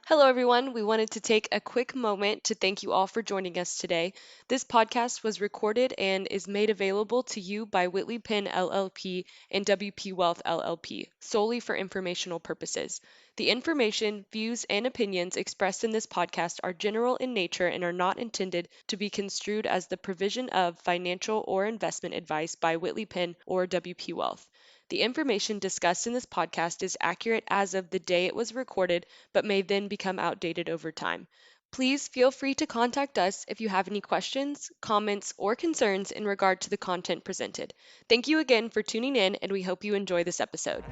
Hello, everyone. We wanted to take a quick moment to thank you all for joining us today. This podcast was recorded and is made available to you by Whitley Penn LLP and WP Wealth LLP solely for informational purposes. The information, views, and opinions expressed in this podcast are general in nature and are not intended to be construed as the provision of financial or investment advice by Whitley Penn or WP Wealth. The information discussed in this podcast is accurate as of the day it was recorded, but may then become outdated over time. Please feel free to contact us if you have any questions, comments, or concerns in regard to the content presented. Thank you again for tuning in, and we hope you enjoy this episode.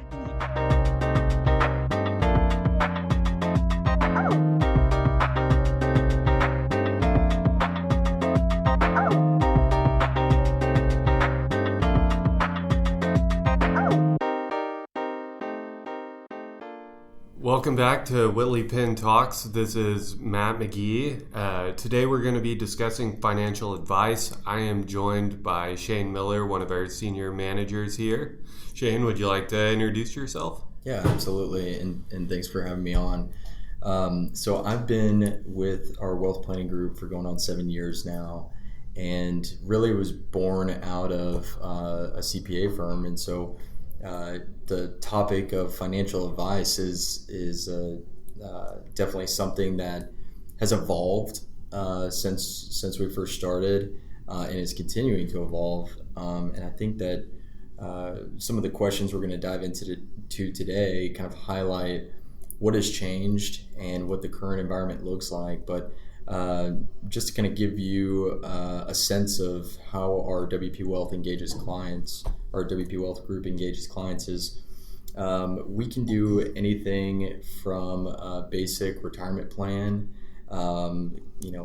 Welcome back to Whitley Penn Talks. This is Matt Magee. Today we're going to be discussing financial advice. I am joined by Shane Miller, one of our senior managers here. Shane, would you like to introduce yourself? Yeah, absolutely, and thanks for having me on. So I've been with our wealth planning group for going on 7 years now, and really was born out of a CPA firm, and so the topic of financial advice is definitely something that has evolved since we first started, and is continuing to evolve. And I think that some of the questions we're going to dive into today kind of highlight what has changed and what the current environment looks like. But just to kind of give you a sense of how our WP Wealth engages clients, our WP Wealth group engages clients, is we can do anything from a basic retirement plan,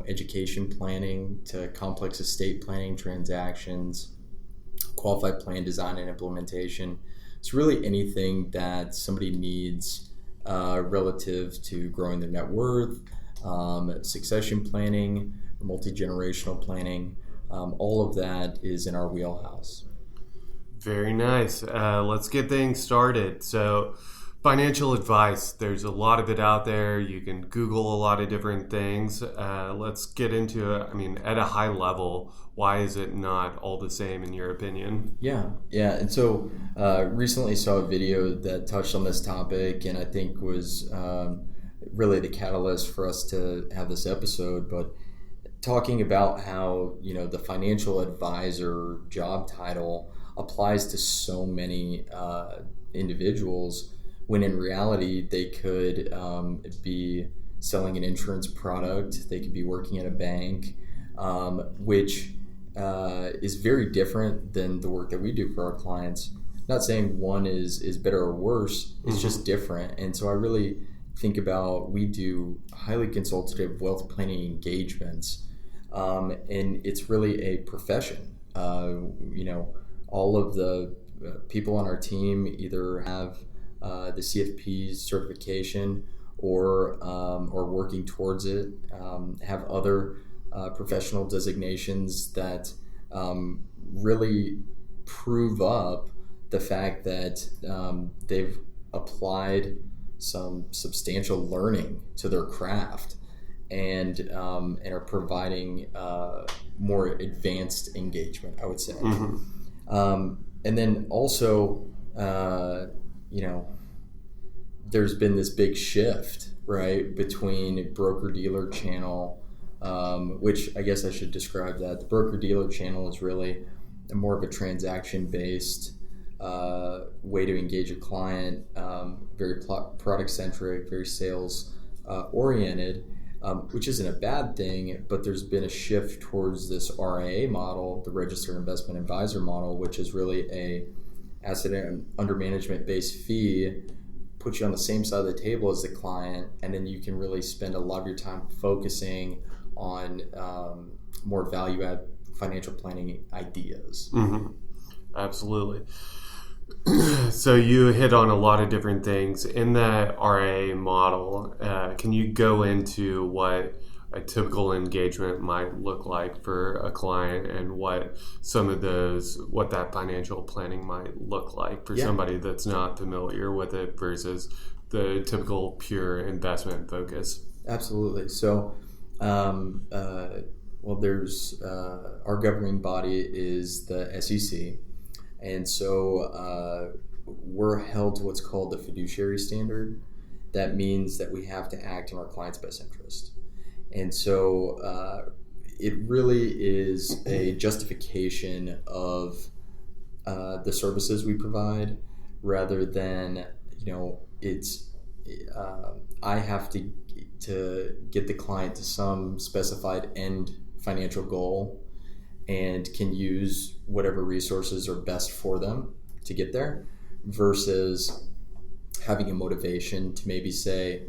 education planning, to complex estate planning transactions, qualified plan design and implementation. It's really anything that somebody needs relative to growing their net worth, succession planning, multi-generational planning. All of that is in our wheelhouse. Very nice. Let's get things started. So, financial advice, there's a lot of it out there. You can Google a lot of different things. Let's get into it. I mean, at a high level, why is it not all the same in your opinion? Yeah. And so recently saw a video that touched on this topic, and I think was really the catalyst for us to have this episode. But talking about how, the financial advisor job title applies to so many individuals, when in reality they could be selling an insurance product, they could be working at a bank, which is very different than the work that we do for our clients. Not saying one is better or worse, it's just different. And so I really think about, we do highly consultative wealth planning engagements, and it's really a profession. All of the people on our team either have the CFP certification or working towards it, have other professional designations that really prove up the fact that they've applied some substantial learning to their craft, and are providing more advanced engagement, I would say. And then also, there's been this big shift, right, between broker-dealer channel, which I guess I should describe that. The broker-dealer channel is really more of a transaction-based way to engage a client, very product-centric, very sales-oriented, which isn't a bad thing, but there's been a shift towards this RIA model, the Registered Investment Advisor model, which is really a asset under management based fee, puts you on the same side of the table as the client, and then you can really spend a lot of your time focusing on more value-add financial planning ideas. Absolutely. So you hit on a lot of different things in the RA model. Can you go into what a typical engagement might look like for a client, and what that financial planning might look like for somebody that's not familiar with it versus the typical pure investment focus? Absolutely. So, there's our governing body is the SEC, and so we're held to what's called the fiduciary standard. That means that we have to act in our client's best interest, and so it really is a justification of the services we provide, rather than it's I have to get the client to some specified end financial goal and can use whatever resources are best for them to get there, versus having a motivation to maybe say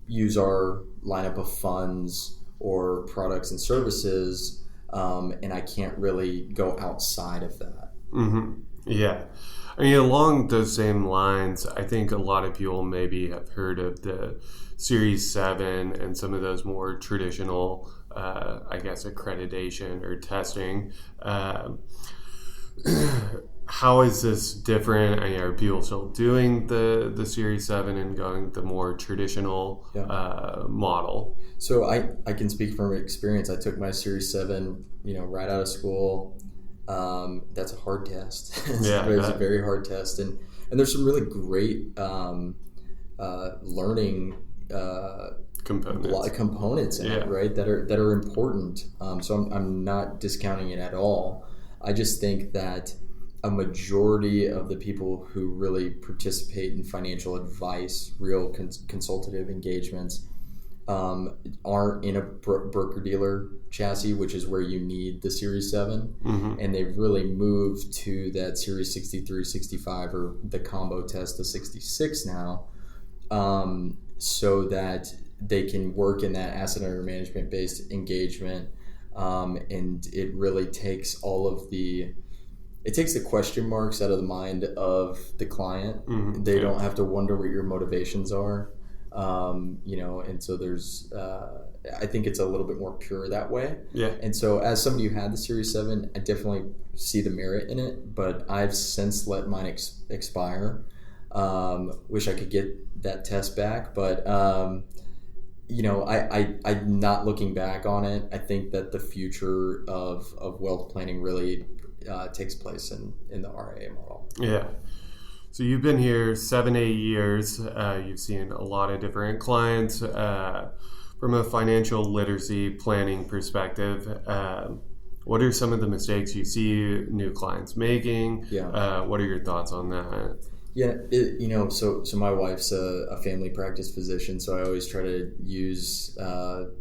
use our lineup of funds or products and services, and I can't really go outside of that. Mm-hmm. Yeah. I mean, along those same lines, I think a lot of people maybe have heard of the Series 7 and some of those more traditional, accreditation or testing. How is this different? I mean, are people still doing the Series 7 and going the more traditional model? So I can speak from experience. I took my Series 7, right out of school. That's a hard test. It's a very hard test, and there's some really great learning components in it, right? That are important. So I'm not discounting it at all. I just think that a majority of the people who really participate in financial advice, real consultative engagements, aren't in a broker-dealer chassis, which is where you need the Series 7. Mm-hmm. And they've really moved to that Series 63, 65, or the combo test, the 66 now, so that they can work in that asset under management-based engagement. And it really takes the question marks out of the mind of the client. Mm-hmm. They don't have to wonder what your motivations are. And so there's, I think it's a little bit more pure that way. Yeah. And so as somebody who had the Series 7, I definitely see the merit in it, but I've since let mine expire. Wish I could get that test back, but, I'm not looking back on it. I think that the future of wealth planning really takes place in the RIA model. Yeah. So you've been here 7-8 years. You've seen a lot of different clients from a financial literacy planning perspective. What are some of the mistakes you see new clients making? Yeah. What are your thoughts on that? Yeah, so my wife's a family practice physician, so I always try to use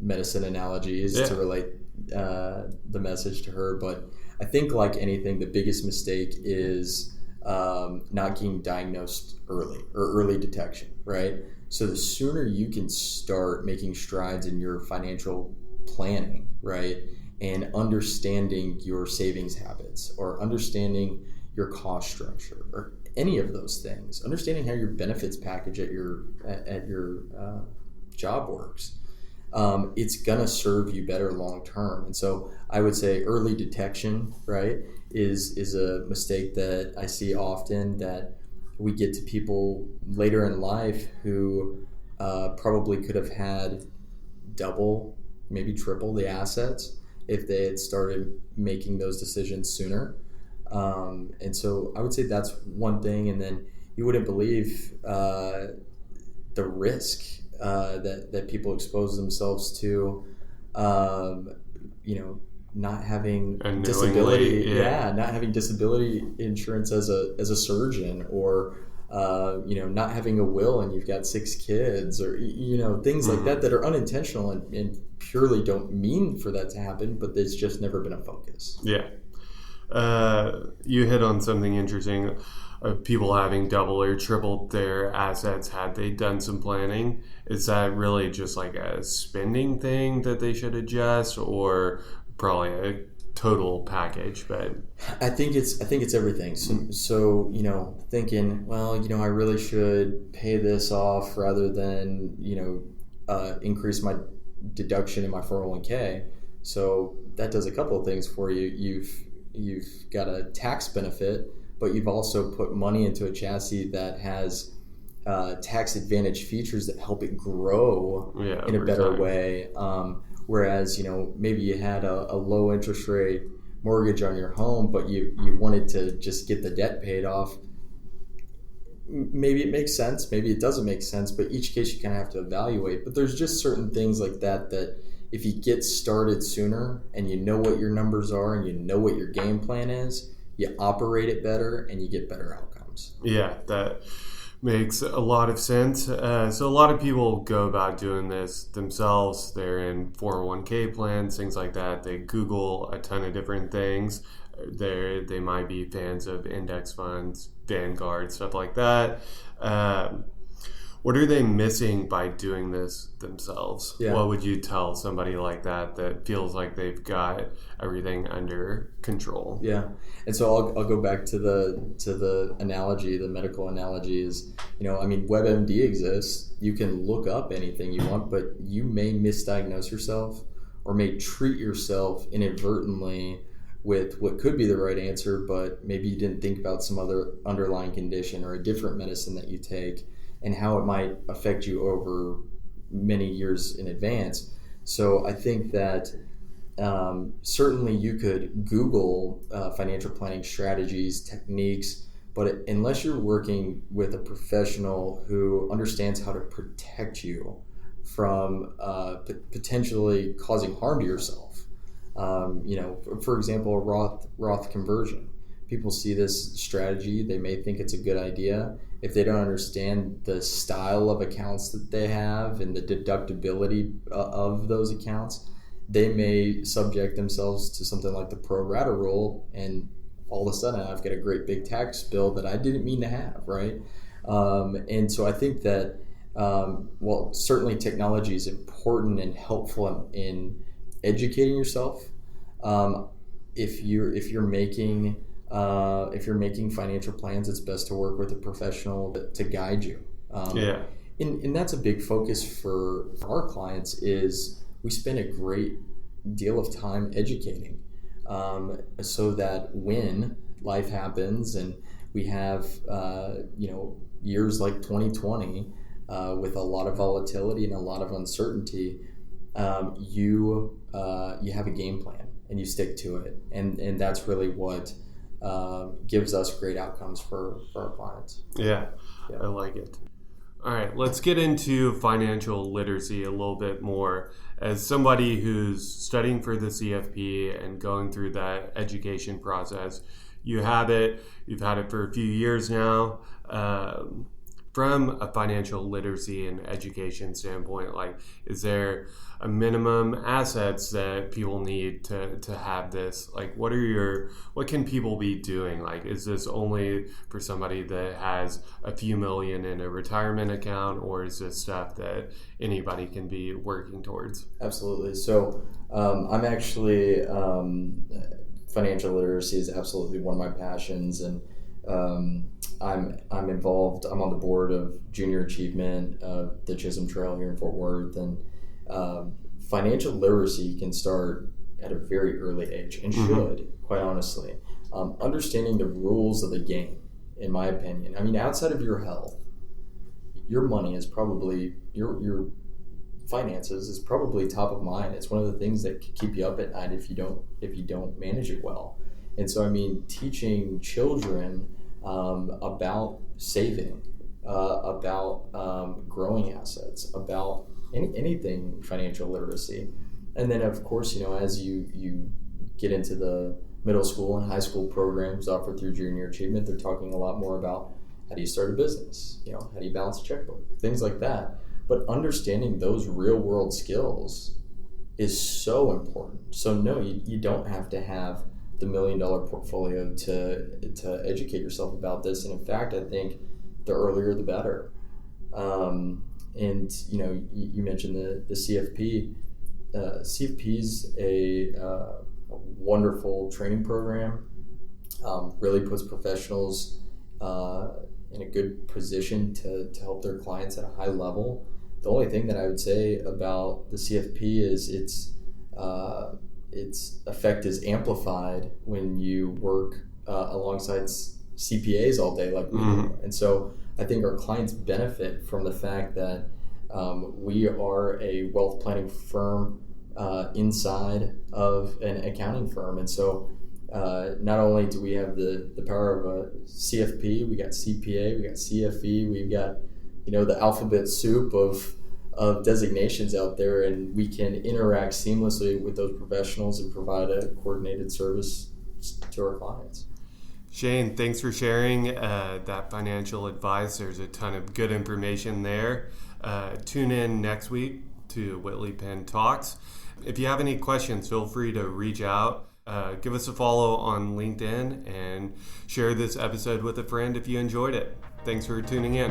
medicine analogies to relate the message to her. But I think, like anything, the biggest mistake is not getting diagnosed early, or early detection, right? So the sooner you can start making strides in your financial planning, right, and understanding your savings habits, or understanding your cost structure, or any of those things, understanding how your benefits package at your job works, it's gonna serve you better long term. And so I would say early detection, right, is a mistake that I see often, that we get to people later in life who probably could have had double, maybe triple the assets if they had started making those decisions sooner. And so I would say that's one thing. And then you wouldn't believe the risk that people expose themselves to, not having disability, not having disability insurance as a surgeon, or not having a will and you've got 6 kids, or things like that are unintentional and purely don't mean for that to happen, but there's just never been a focus. Yeah. You hit on something interesting of people having double or tripled their assets had they done some planning. Is that really just like a spending thing that they should adjust, or probably a total package? But I think it's everything. So thinking, well, I really should pay this off rather than increase my deduction in my 401k. So that does a couple of things for you. You've got a tax benefit, but you've also put money into a chassis that has tax advantage features that help it grow in a better way. Whereas, maybe you had a low interest rate mortgage on your home, but you wanted to just get the debt paid off. Maybe it makes sense, maybe it doesn't make sense, but each case you kind of have to evaluate. But there's just certain things like that if you get started sooner and you know what your numbers are and you know what your game plan is, you operate it better and you get better outcomes. Yeah, that makes a lot of sense. So a lot of people go about doing this themselves. They're in 401k plans, things like that. They Google a ton of different things. They might be fans of index funds, Vanguard, stuff like that. What are they missing by doing this themselves? Yeah. What would you tell somebody like that feels like they've got everything under control? Yeah, and so I'll go back to the analogy, the medical analogy is, WebMD exists. You can look up anything you want, but you may misdiagnose yourself or may treat yourself inadvertently with what could be the right answer, but maybe you didn't think about some other underlying condition or a different medicine that you take and how it might affect you over many years in advance. So I think that certainly you could Google financial planning strategies, techniques, but unless you're working with a professional who understands how to protect you from potentially causing harm to yourself, for example, a Roth conversion. People see this strategy, they may think it's a good idea. If they don't understand the style of accounts that they have and the deductibility of those accounts, they may subject themselves to something like the pro rata rule, and all of a sudden I've got a great big tax bill that I didn't mean to have, right? And so I think that, certainly technology is important and helpful in educating yourself. If you're making financial plans, it's best to work with a professional to guide you. And that's a big focus for our clients. Is we spend a great deal of time educating, so that when life happens and we have years like 2020 with a lot of volatility and a lot of uncertainty, you have a game plan and you stick to it, and that's really what gives us great outcomes for our clients. Yeah, I like it. All right, let's get into financial literacy a little bit more. As somebody who's studying for the CFP and going through that education process, you've had it for a few years now. From a financial literacy and education standpoint, is there a minimum assets that people need to have this? What can people be doing? Is this only for somebody that has a few million in a retirement account, or is this stuff that anybody can be working towards? Absolutely. So I'm actually, financial literacy is absolutely one of my passions, and I'm involved. I'm on the board of Junior Achievement, the Chisholm Trail here in Fort Worth, and financial literacy can start at a very early age and should, quite honestly. Understanding the rules of the game, in my opinion. I mean, outside of your health, your money is probably your finances is probably top of mind. It's one of the things that can keep you up at night if you don't manage it well. And so, teaching children about saving, about growing assets, about anything financial literacy. And then, of course, as you get into the middle school and high school programs offered through Junior Achievement, they're talking a lot more about how do you start a business, how do you balance a checkbook, things like that. But understanding those real world skills is so important. So no, you don't have to have the $1 million portfolio to educate yourself about this. And in fact, I think the earlier the better. And you mentioned the CFP. CFP's a wonderful training program. Really puts professionals in a good position to help their clients at a high level. The only thing that I would say about the CFP is its effect is amplified when you work alongside CPAs all day like we do. And so I think our clients benefit from the fact that we are a wealth planning firm inside of an accounting firm. And so not only do we have the power of a CFP, we got CPA, we got CFE, we've got, the alphabet soup of designations out there, and we can interact seamlessly with those professionals and provide a coordinated service to our clients. Shane, thanks for sharing that financial advice. There's a ton of good information there. Tune in next week to Whitley Penn Talks. If you have any questions, feel free to reach out. Give us a follow on LinkedIn and share this episode with a friend if you enjoyed it. Thanks for tuning in.